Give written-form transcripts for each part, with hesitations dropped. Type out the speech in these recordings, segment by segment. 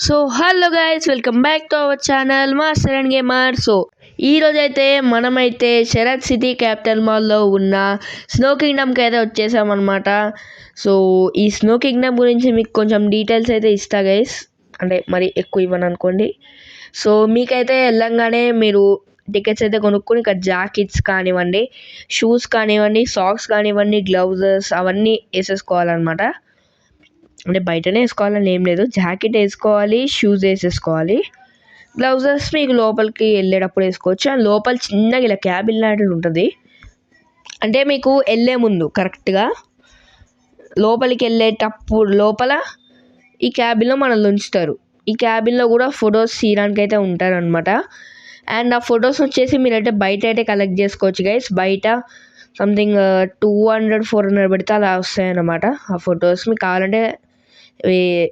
So hello guys, welcome back to our channel master and gamer. So ఈరోజైతే మనమైతే Sarath city capital మాల్లో ఉన్న snow కింగ్డమ్కి అయితే వచ్చేసామన్నమాట. సో ఈ స్నో కింగ్డమ్ గురించి మీకు కొంచెం డీటెయిల్స్ అయితే ఇస్తా గైస్, అంటే మరి ఎక్కువ ఇవ్వను అనుకోండి. సో మీకైతే వెళ్ళంగానే మీరు టికెట్స్ అయితే కొనుక్కొని ఇక్కడ జాకెట్స్ కానివ్వండి, షూస్ కానివ్వండి, సాక్స్ కానివ్వండి, గ్లౌజెస్ అవన్నీ వేసేసుకోవాలన్నమాట. అంటే బయటనే వేసుకోవాలని ఏం లేదు, జాకెట్ వేసుకోవాలి, షూస్ వేసేసుకోవాలి, గ్లౌజెస్ మీకు లోపలికి వెళ్ళేటప్పుడు వేసుకోవచ్చు. అండ్ లోపల చిన్నగా ఇలా క్యాబిన్ లాంటిది ఉంటుంది. అంటే మీకు వెళ్ళే ముందు కరెక్ట్గా లోపలికి వెళ్ళేటప్పుడు లోపల ఈ క్యాబిన్లో మనల్ని ఉంచుతారు. ఈ క్యాబిన్లో కూడా ఫొటోస్ తీయడానికి అయితే ఉంటారనమాట. అండ్ ఆ ఫొటోస్ వచ్చేసి మీరైతే బయట అయితే కలెక్ట్ చేసుకోవచ్చు గైస్. బయట సంథింగ్ 200-400 పెడితే అలా వస్తాయన్నమాట ఆ ఫొటోస్. మీకు కావాలంటే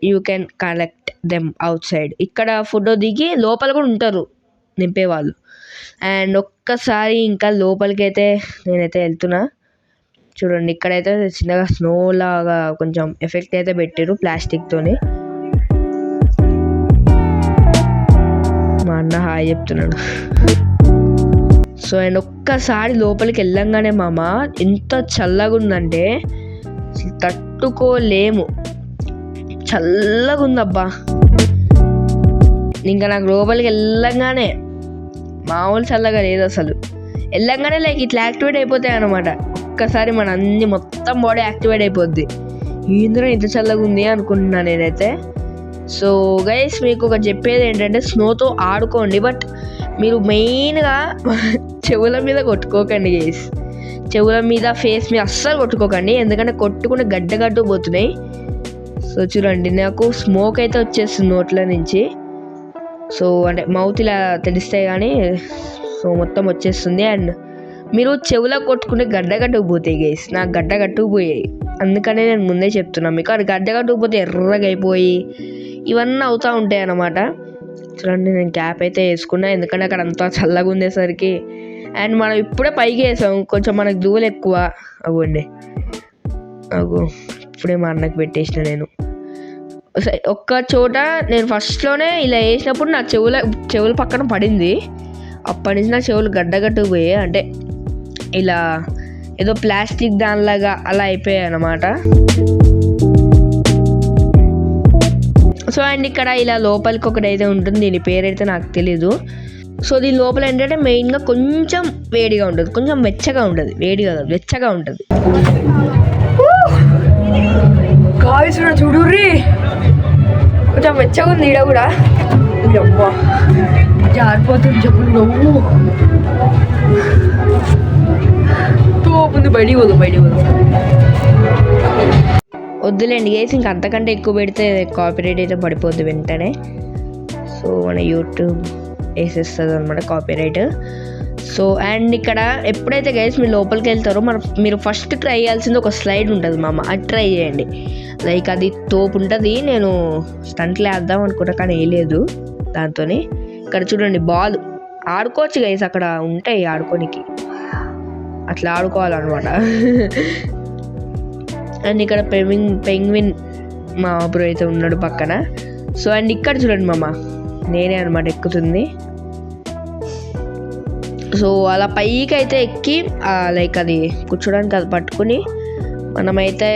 you can collect them out side. ఇక్కడ ఫోటో దిగి లోపల కూడా ఉంటారు నింపేవాళ్ళు. అండ్ ఒక్కసారి ఇంకా లోపలికి అయితే నేనైతే వెళ్తున్నా. చూడండి, ఇక్కడైతే చిన్నగా స్నో లాగా కొంచెం ఎఫెక్ట్ అయితే పెట్టారు ప్లాస్టిక్తోని. మా అన్న హాయ్ చెప్తున్నాడు. సో అండ్ ఒక్కసారి లోపలికి వెళ్ళంగానే మామ ఎంత చల్లగా ఉందంటే తట్టుకోలేము, చల్లగా ఉందబ్బా. ఇంకా నాకు లోపలికి వెళ్ళంగానే మామూలు చల్లగా లేదు అసలు. వెళ్ళంగానే లైక్ ఇట్లా యాక్టివేట్ అయిపోతాయి అనమాట. ఒక్కసారి మన అన్ని మొత్తం బాడీ యాక్టివేట్ అయిపోద్ది. ఇందులో ఇంత చల్లగా ఉంది అనుకుంటున్నాను నేనైతే. సో గైస్, మీకు ఒక చెప్పేది ఏంటంటే స్నోతో ఆడుకోండి, బట్ మీరు మెయిన్గా చెవుల మీద కొట్టుకోకండి గైస్. చెవుల మీద, ఫేస్ మీద అస్సలు కొట్టుకోకండి, ఎందుకంటే కొట్టుకుంటే గడ్డ పోతున్నాయి. సో చూడండి, నాకు స్మోక్ అయితే వచ్చేస్తుంది నోట్ల నుంచి. సో అంటే మౌత్ ఇలా తెలిస్తే కానీ సో మొత్తం వచ్చేస్తుంది. అండ్ మీరు చెవులో కొట్టుకుంటే గడ్డకు పోతాయి గైస్. నాకు గడ్డకు పోయాయి, అందుకనే నేను ముందే చెప్తున్నాను మీకు. అది గడ్డకు పోతే ఎర్రగా అయిపోయి ఇవన్నీ అవుతూ ఉంటాయి అన్నమాట. చూడండి, నేను క్యాప్ అయితే వేసుకున్నా ఎందుకంటే అక్కడ అంతా చల్లగా ఉండేసరికి. అండ్ మనం ఇప్పుడే పైకి వేసాం, కొంచెం మనకు దూలు ఎక్కువ. అగోండి, అగో ఇప్పుడే మా అన్నకి పెట్టేసిన నేను. ఒక్క చోట నేను ఫస్ట్లోనే ఇలా వేసినప్పుడు నా చెవుల పక్కన పడింది. అప్పటి నుంచి నా చెవులు గడ్డగట్టుకుపోయాయి, అంటే ఇలా ఏదో ప్లాస్టిక్ దానిలాగా అలా అయిపోయాయి అన్నమాట. సో అండ్ ఇక్కడ ఇలా లోపలికి ఒకటి అయితే ఉంటుంది, దీని పేరైతే నాకు తెలీదు. సో దీని లోపల ఏంటంటే మెయిన్గా కొంచెం వేడిగా ఉంటుంది, కొంచెం వెచ్చగా ఉంటుంది. వేడిగా కాదు, వెచ్చగా ఉంటుంది. చూడుర్రీ, కొంచెం వెచ్చగా ఉంది ఈడ కూడా. జారిపోతుంది చెప్పులు. తోపుంది, బయటికి పోదు. వద్దులేండి గైస్, ఇంక అంతకంటే ఎక్కువ పెడితే కాపీరైట్ అయితే పడిపోద్ది వెంటనే. సో మన యూట్యూబ్ వేసేస్తుంది అనమాట కాపీరైట్. సో అండ్ ఇక్కడ ఎప్పుడైతే గైస్ మీరు లోపలికి వెళ్తారో మీరు ఫస్ట్ ట్రై చేయాల్సింది ఒక స్లైడ్ ఉంటుంది మామ, అది ట్రై చేయండి. లైక్ అది తోపు ఉంటుంది. నేను స్టంట్లు వేద్దాం అనుకుంటా కానీ వేయలేదు దాంతో. ఇక్కడ చూడండి, బాల్ ఆడుకోవచ్చు గైస్, అక్కడ ఉంటాయి ఆడుకోనికి, అట్లా ఆడుకోవాలన్నమాట. అండ్ ఇక్కడ పెంగ్విన్ మా బ్రో అయితే ఉన్నాడు పక్కన. సో అండ్ ఇక్కడ చూడండి మామ, నేనే అనమాట ఎక్కుతుంది. సో అలా పైకి అయితే ఎక్కి లైక్ అది కూర్చోడానికి అది పట్టుకుని మనమైతే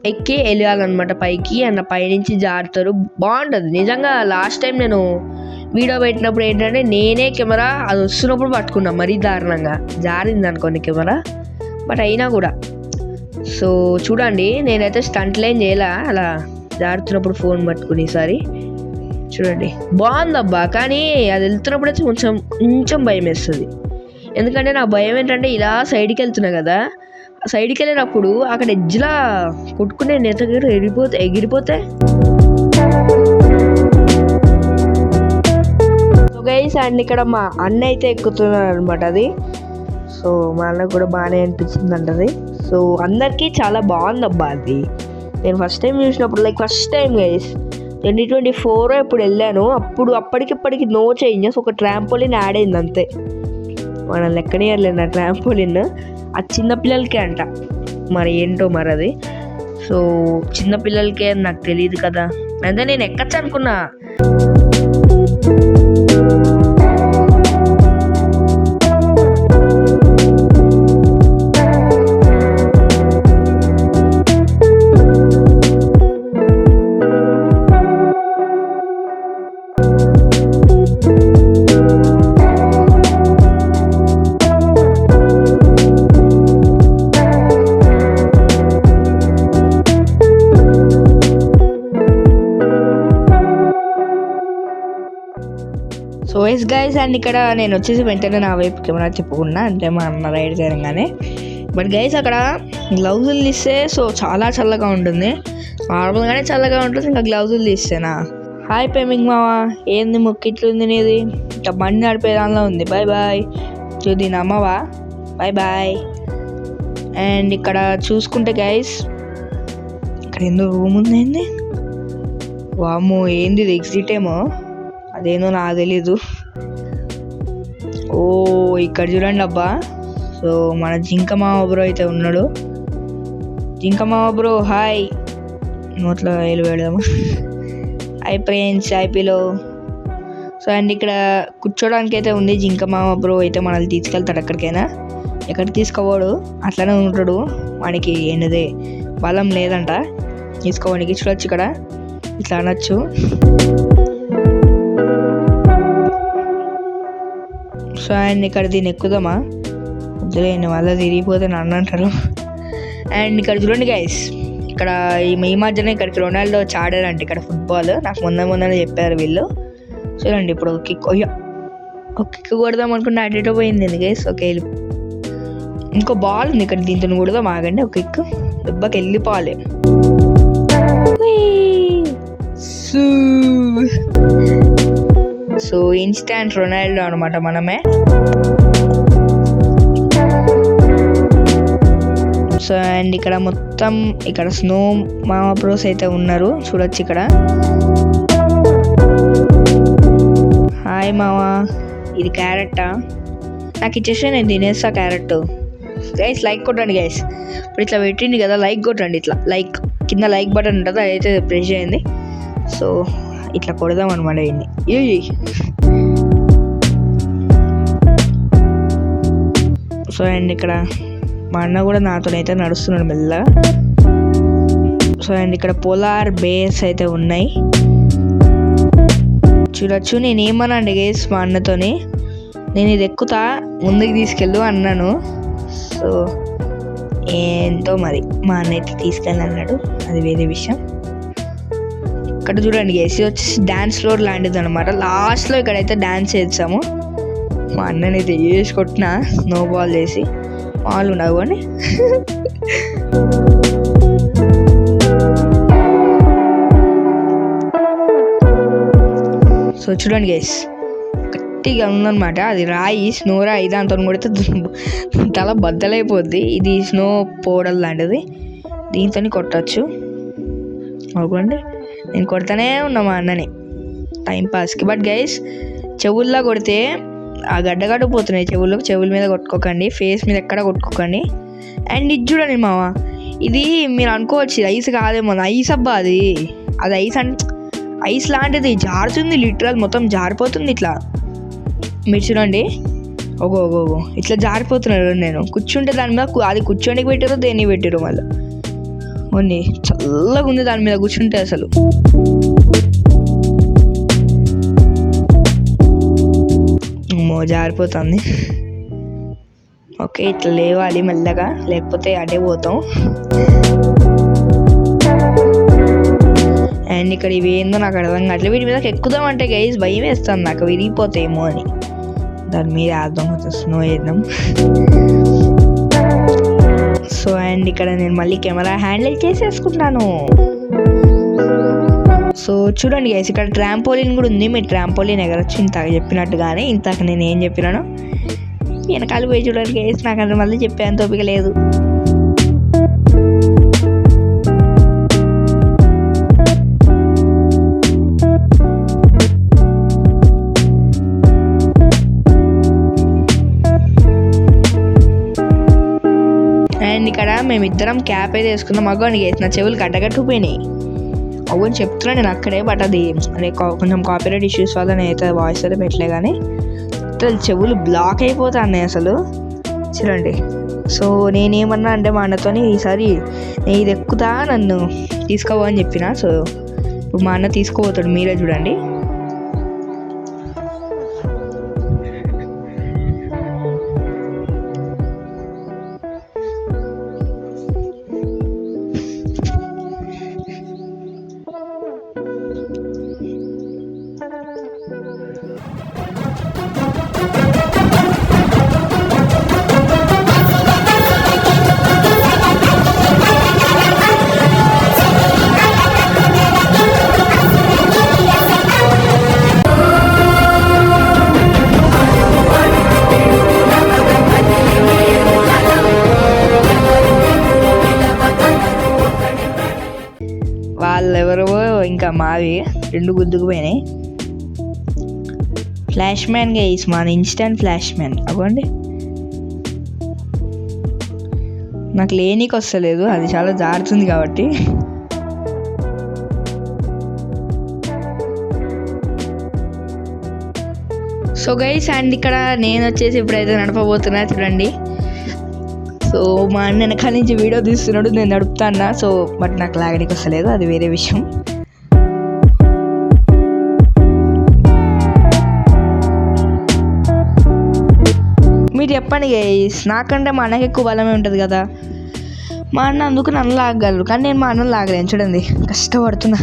ఎక్కి వెళ్ళాలన్నమాట పైకి. అండ్ పైనుంచి జారుతారు, బాగుంటుంది నిజంగా. లాస్ట్ టైం నేను వీడియో పెట్టినప్పుడు ఏంటంటే నేనే కెమెరా అది వస్తున్నప్పుడు పట్టుకున్నా, మరీ దారుణంగా జారింది అనుకోండి కెమెరా, బట్ అయినా కూడా. సో చూడండి, నేనైతే స్టంట్లు ఏం చేయాల, అలా జారుతున్నప్పుడు ఫోన్ పట్టుకుని ఈసారి చూడండి బాగుందబ్బా. కానీ అది వెళ్తున్నప్పుడు అయితే కొంచెం భయం వేస్తుంది. ఎందుకంటే నా భయం ఏంటంటే ఇలా సైడ్కి వెళ్తున్నా కదా, సైడ్కి వెళ్ళినప్పుడు అక్కడ ఎడ్జ్లా కొట్టుకునే నెతగిరు ఎగిరిపోతే. సో గైస్, అండ్ ఇక్కడ మా అన్న అయితే ఎక్కుతున్నాడు అనమాట అది. సో మా అన్న కూడా బాగానే అనిపించింది అంటది. సో అందరికీ చాలా బాగుందబ్బా అది. నేను ఫస్ట్ టైం చూసినప్పుడు, లైక్ ఫస్ట్ టైం గైస్ 2024 ఎప్పుడు వెళ్ళాను, అప్పటికిప్పటికి నో చేంజెస్. ఒక ట్రాంపోలిన్ యాడ్ అయింది అంతే, మనం లెక్కనే వెళ్ళలేదు ఆ ట్రాంపోలిన్. అది చిన్నపిల్లలకే అంట, మరి ఏంటో మరి అది. సో చిన్నపిల్లలకే నాకు తెలియదు కదా, అంటే నేను ఎక్కచ్చు అనుకున్నా. ఎస్ గైస్, అండ్ ఇక్కడ నేను వచ్చేసి వెంటనే నా వైపు కెమెరా తిప్పుకున్నా, అంటే మా అన్న రైడ్ చేయగానే. బట్ గైస్ అక్కడ గ్లౌజులు తీస్తే సో చాలా చల్లగా ఉంటుంది, నార్మల్గానే చల్లగా ఉంటుంది, ఇంకా గ్లౌజులు తీస్తేనా. హాయ్ పేమింగ్ మావా, ఏంది మొక్కిట్లుంది నీది, ఇంకా బండి నడిపే దానిలో ఉంది. బాయ్ బాయ్ చూది నమ్మవా, బాయ్ బాయ్. అండ్ ఇక్కడ చూసుకుంటే గైస్ ఇక్కడ ఏందో రూమ్ ఉంది. ఏంది వామ్మో, ఏంది ఇది ఎగ్జిట్ ఏమో, అదేందో నాకు తెలీదు. ఓ ఇక్కడ చూడండి అబ్బా, సో మన జింక మామ బ్రో అయితే ఉన్నాడు. జింక మామ బ్రో హాయ్, నోట్లో వేలు పెడదాము. Hi friends, hi pillow. So and ఇక్కడ కూర్చోడానికి అయితే ఉంది. జింక మామ బ్రో అయితే మనల్ని తీసుకెళ్తాడు ఎక్కడికైనా, ఎక్కడికి తీసుకోవాడు అట్లనే ఉంటాడు, వానికి ఏంటిదే బలం లేదంట తీసుకోవడానికి. చూడొచ్చు ఇక్కడ ఇట్లా అనొచ్చు. సో అండ్ ఇక్కడ దీన్ని ఎక్కుదామా, వద్దులేండి మళ్ళీ తిరిగిపోతే నన్ను అంటారు. అండ్ ఇక్కడ చూడండి గైస్, ఇక్కడ ఈ మధ్యన ఇక్కడికి రొనాల్డో వచ్చి ఆడారంటే ఇక్కడ ఫుట్బాల్, నాకు మొన్ననే చెప్పారు వీళ్ళు. చూడండి ఇప్పుడు ఒక కిక్ కొడదాం అనుకుంటే అటేటో పోయింది గైస్. ఓకే ఇంకో బాల్ ఉంది ఇక్కడ, దీంతో కొడదాం ఆగండి. ఒక కిక్ దెబ్బకి వెళ్ళిపోవాలి. సో ఇన్స్టాంట్ రొనాల్డో అనమాట మనమే. సో అండ్ ఇక్కడ మొత్తం ఇక్కడ స్నో మామ బ్రోస్ అయితే ఉన్నారు, చూడొచ్చు ఇక్కడ. హాయ్ మావా, ఇది క్యారెట్టా, నాకు ఇచ్చేస్తే నేను తినేస్తా క్యారెట్. గైస్ లైక్ కొట్టండి గైస్, ఇప్పుడు ఇట్లా పెట్టింది కదా, లైక్ కొట్టండి. ఇట్లా లైక్ కింద లైక్ బటన్ ఉంటుంది, అదైతే ప్రెస్ చేయండి. సో ఇట్లా కొడదాం అనమాట ఇన్ని. సో అండ్ ఇక్కడ మా అన్న కూడా నాతోనైతే నడుస్తున్నాడు మెల్లగా. సో అండ్ ఇక్కడ పోలార్ బేర్స్ అయితే ఉన్నాయి, చూడొచ్చు. నేను ఏమన్నా అండి గైస్ మా అన్నతోని, నేను ఇది ఎక్కుతా ముందుకు తీసుకెళ్ళు అన్నాను. సో ఏంటో మరి మా అన్న అయితే తీసుకెళ్ళి అన్నాడు, అది వేరే విషయం. ఇక్కడ చూడండి గైస్, ఇది వచ్చేసి డ్యాన్స్ ఫ్లోర్ లాంటిది అనమాట. లాస్ట్లో ఇక్కడైతే డ్యాన్స్ చేస్తాము. మా అన్ననైతే వేసి కొట్టిన స్నో బాల్ చేసి, వాళ్ళు ఉండవు అని. సో చూడండి గైస్, గట్టిగా ఉందన్నమాట, అది రాయి, స్నో రాయి, దాంతో కొడితే తల బద్దలైపోద్ది. ఇది స్నో పౌడర్ లాంటిది, దీంతో కొట్టచ్చు. అనుకోండి నేను కొడతానే ఉన్నా మా అన్నని టైంపాస్కి. బట్ గైస్ చెవుల్లో కొడితే ఆ గడ్డగడ్డిపోతున్నాయి చెవుల మీద కొట్టుకోకండి, ఫేస్ మీద ఎక్కడ కొట్టుకోకండి. అండ్ ఇది చూడండి మామ, ఇది మీరు అనుకోవచ్చు ఇది ఐస్ కాదేమో, ఐస్ అబ్బా అది ఐస్ ఐస్ లాంటిది, జారుతుంది లిటరల్, మొత్తం జారిపోతుంది ఇట్లా. మీరు చూడండి, ఓగో ఇట్లా జారిపోతున్నాడు. నేను కూర్చుంటే దాని మీద, అది కూర్చోనికి పెట్టారో దేనికి పెట్టారు మళ్ళీ, ఓన్లీ చల్లగా ఉంది దాని మీద కూర్చుంటే అసలు. జారిపోతుంది. ఓకే ఇట్లా లేవాలి మెల్లగా, లేకపోతే అటే పోతాం. అండ్ ఇక్కడ ఇవి ఏందో నాకు అర్థం కావట్లేదు, వీటి మీద ఎక్కుదామంటే గైస్ భయం వేస్తాను నాకు, విరిగిపోతాయేమో అని. దాని మీద వేద్దాం, స్నో వేద్దాం. సో అండ్ ఇక్కడ నేను మళ్ళీ కెమెరా హ్యాండిల్ చేసేసుకుంటాను. సో చూడండి గైస్, ఇక్కడ ట్రాంపోలిన్ కూడా ఉంది, మీరు ట్రాంపోలిన్ ఎగరొచ్చు ఇంతకు చెప్పినట్టుగానే. ఇంతకు నేను ఏం చెప్పినాను వెనకాల పోయి చూడండి గైస్, నాకు అది మళ్ళీ చెప్పేంత ఓపిక లేదు. అండ్ ఇక్కడ మేమిద్దరం క్యాప్ అయితే వేసుకున్నాం. అగ్గోని గైస్ నా చెవులు గడ్డగట్టుకుపోయినాయి, అవును చెప్తున్నాను నేను అక్కడే. బట్ అది అదే కొంచెం కాపీరైట్ ఇష్యూస్ వల్ల నేనైతే వాయిస్ అయితే పెట్టలే, కానీ చెవులు బ్లాక్ అయిపోతాయి అసలు. చూడండి, సో నేనేమన్నా అంటే మా అన్నతోని ఈసారి నేను ఇది ఎక్కుతా నన్ను తీసుకోవా అని చెప్పిన. సో ఇప్పుడు మా అన్న తీసుకోపోతాడు, మీరే చూడండి. వాళ్ళెవరో ఇంకా మావి 2 గుద్దుకుపోయినాయి. ఫ్లాష్ మ్యాన్ గైస్, మన ఇన్స్టెంట్ ఫ్లాష్ మ్యాన్. అవ్వండి, నాకు లేనికి వస్తలేదు, అది చాలా జారుతుంది కాబట్టి. సో గైస్, అండ్ ఇక్కడ నేను వచ్చేసి ఇప్పుడైతే నడపబోతున్నా చూడండి. సో మా అన్న వెనకాల నుంచి వీడియో తీస్తున్నాడు, నేను నడుపుతాన్నా. సో బట్ నాకు లాగడానికి వస్తలేదు, అది వేరే విషయం. మీరు చెప్పండి గైస్, నాకంటే మా అన్నకి ఎక్కువ బలమే ఉంటుంది కదా. మా అన్న అందుకు నన్ను లాగగలరు, కానీ నేను మా అన్నను లాగలేను. చూడండి, కష్టపడుతున్నా.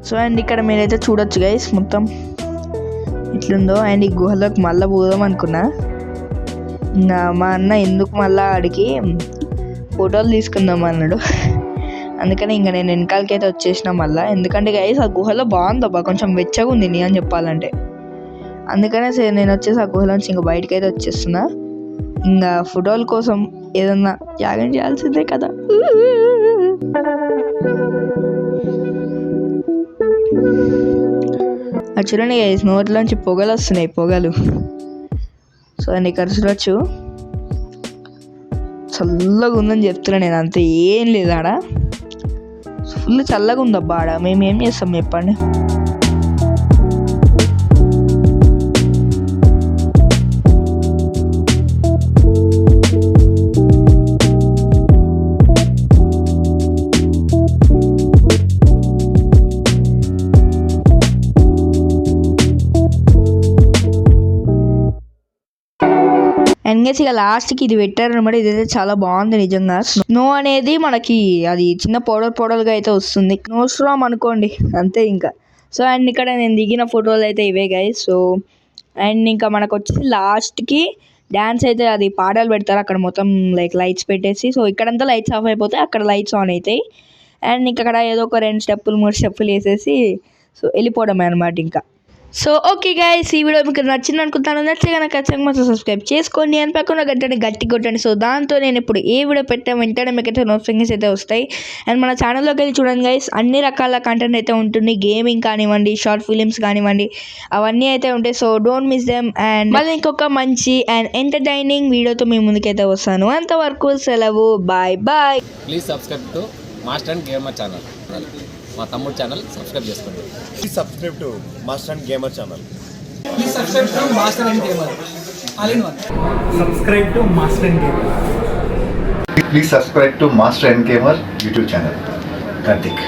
సో అండ్ ఇక్కడ మీరైతే చూడొచ్చు గైస్ మొత్తం ఇట్లుందో. అండ్ ఈ గుహలోకి మళ్ళీ పోదాం అనుకున్నా. ఇంకా మా అన్న ఎందుకు మళ్ళీ ఆడికి ఫోటోలు తీసుకుందాం అన్నాడు. అందుకని ఇంకా నేను వెనకాలకి అయితే వచ్చేసిన మళ్ళీ. ఎందుకంటే గైస్ ఆ గుహలో బాగుందబ్బా, కొంచెం వెచ్చగా ఉంది నీ అని చెప్పాలంటే. అందుకనే నేను వచ్చేసి ఆ గుహలోంచి ఇంకా బయటకి అయితే వచ్చేస్తున్నా. ఇంకా ఫోటోల కోసం ఏదన్నా త్యాగం చేయాల్సిందే కదా. అది చూడండి గైస్, నోట్లోంచి పొగలు వస్తున్నాయి, పొగలు. సో అని ఇక్కడ చూడొచ్చు, చల్లగా ఉందని చెప్తున్నా నేను, అంతే ఏం లేదు ఆడ. ఫుల్ చల్లగా ఉందబ్బా ఆడ. మేము ఏం చేస్తాం చెప్పండి. అండ్ గైస్ ఇక లాస్ట్కి ఇది పెట్టారనమాట. ఇదైతే చాలా బాగుంది నిజంగా. స్నో అనేది మనకి అది చిన్న పౌడర్గా అయితే వస్తుంది. స్నో స్ట్రామ్ అనుకోండి అంతే ఇంకా. సో అండ్ ఇక్కడ నేను దిగిన ఫోటోలు అయితే ఇవే గైస్. సో అండ్ ఇంకా మనకు వచ్చేసి లాస్ట్కి డ్యాన్స్ అయితే అది పాటలు పెడతారు అక్కడ మొత్తం లైక్ లైట్స్ పెట్టేసి. సో ఇక్కడంతా లైట్స్ ఆఫ్ అయిపోతాయి, అక్కడ లైట్స్ ఆన్ అవుతాయి. అండ్ ఇంకా అక్కడ ఏదో ఒక 2 స్టెప్పులు 3 స్టెప్పులు వేసేసి సో వెళ్ళిపోవడమే అనమాట ఇంకా. సో ఓకే గైస్, ఈ వీడియో మీకు నచ్చింది అనుకుంటాను. నచ్చితే కనుక ఖచ్చితంగా మాత్రం సబ్స్క్రైబ్ చేసుకోండి. అని పక్కన గంటని గట్టి కొట్టండి. సో దాంతో నేను ఇప్పుడు ఏ వీడియో పెట్టా వెంటనే మీకు అయితే నోటిఫికేషన్స్ అయితే వస్తాయి. అండ్ మన ఛానల్లోకి వెళ్ళి చూడండి గైస్, అన్ని రకాల కంటెంట్ అయితే ఉంటుంది. గేమింగ్ కానివ్వండి, షార్ట్ ఫిలిమ్స్ కానివ్వండి, అవన్నీ అయితే ఉంటాయి. So don't miss them. And మళ్ళీ ఇంకొక మంచి అండ్ ఎంటర్టైనింగ్ వీడియోతో మీ ముందుకైతే వస్తాను. అంతవరకు సెలవు, bye bye. Please subscribe to master and gamer channel. మా తమ్ముడు ఛానల్ సబ్స్క్రైబ్ చేసుకోండి. Please subscribe to Master and Gamer channel. Please subscribe to Master and Gamer. All in one. Subscribe to Master and Gamer. Please subscribe to Master and Gamer YouTube channel. Karthik.